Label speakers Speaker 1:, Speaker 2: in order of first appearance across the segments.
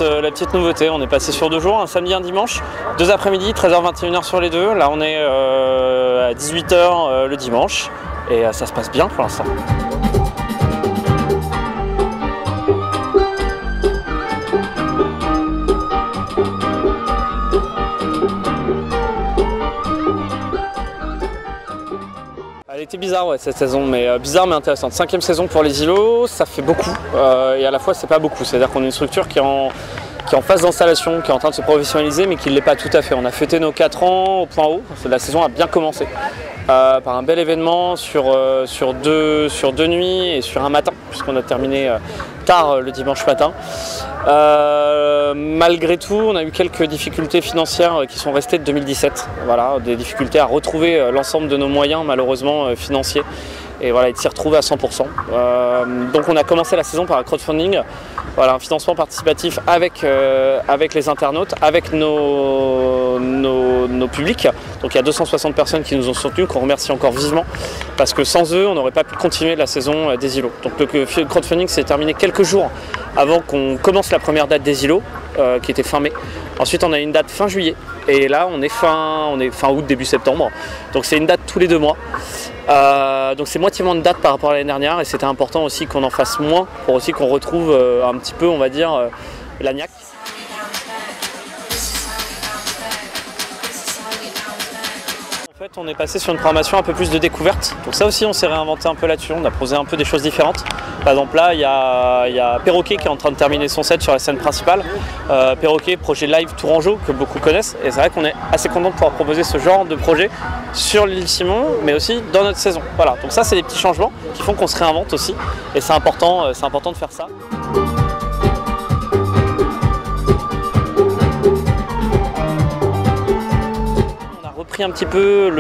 Speaker 1: la petite nouveauté. On est passé sur 2 jours, un samedi et un dimanche, 2 après-midi, 13h-21h sur les deux. Là on est à 18h le dimanche et ça se passe bien pour l'instant. Elle était bizarre cette saison, mais bizarre mais intéressante. 5e saison pour les îlots, ça fait beaucoup et à la fois c'est pas beaucoup. C'est-à-dire qu'on est une structure qui est en phase d'installation, qui est en train de se professionnaliser mais qui ne l'est pas tout à fait. On a fêté nos 4 ans au point haut, la saison a bien commencé par un bel événement sur deux nuits et sur un matin puisqu'on a terminé tard le dimanche matin. Malgré tout, on a eu quelques difficultés financières qui sont restées de 2017. Voilà, des difficultés à retrouver l'ensemble de nos moyens malheureusement financiers et voilà, de s'y retrouver à 100%. Donc on a commencé la saison par un crowdfunding, voilà, un financement participatif avec les internautes, avec nos publics. Donc il y a 260 personnes qui nous ont soutenus, qu'on remercie encore vivement, parce que sans eux, on n'aurait pas pu continuer la saison des îlots. Donc le crowdfunding s'est terminé quelques jours avant qu'on commence la première date des îlots, qui était fin mai. Ensuite, on a une date fin juillet, et là, on est fin août, début septembre. Donc c'est une date tous les 2 mois. Donc c'est moitié moins de dates par rapport à l'année dernière, et c'était important aussi qu'on en fasse moins, pour aussi qu'on retrouve un petit peu, on va dire, la niaque. En fait, on est passé sur une programmation un peu plus de découverte. Donc ça aussi, on s'est réinventé un peu là-dessus. On a posé un peu des choses différentes. Par exemple, là, il y a Perroquet qui est en train de terminer son set sur la scène principale. Perroquet, projet live Tourangeau que beaucoup connaissent. Et c'est vrai qu'on est assez content de pouvoir proposer ce genre de projet sur l'île Simon, mais aussi dans notre saison. Voilà. Donc ça, c'est des petits changements qui font qu'on se réinvente aussi. Et c'est important de faire ça. Un petit peu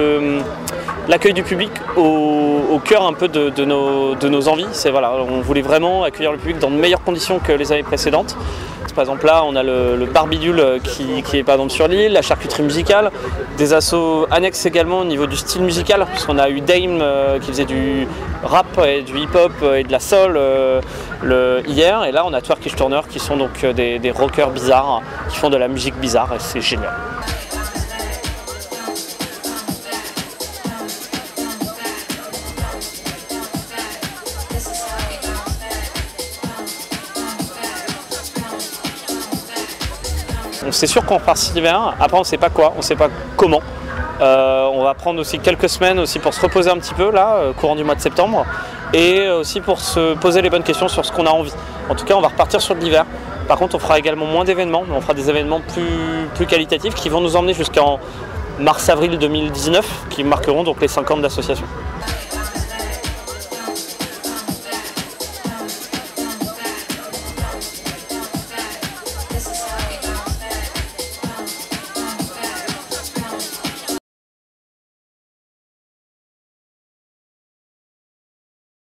Speaker 1: l'accueil du public au cœur un peu de nos envies. Voilà, on voulait vraiment accueillir le public dans de meilleures conditions que les années précédentes. Par exemple là on a le bar bidule qui est par exemple sur l'île, la charcuterie musicale, des assos annexes également au niveau du style musical, puisqu'on a eu Dame qui faisait du rap et du hip-hop et de la soul hier, et là on a Twerkish Turner qui sont donc des rockers bizarres qui font de la musique bizarre et c'est génial. C'est sûr qu'on repart cet hiver, après on ne sait pas quoi, on ne sait pas comment. On va prendre aussi quelques semaines aussi pour se reposer un petit peu là, courant du mois de septembre, et aussi pour se poser les bonnes questions sur ce qu'on a envie. En tout cas, on va repartir sur de l'hiver. Par contre, on fera également moins d'événements, mais on fera des événements plus qualitatifs qui vont nous emmener jusqu'en mars-avril 2019, qui marqueront donc les 5 ans de l'association.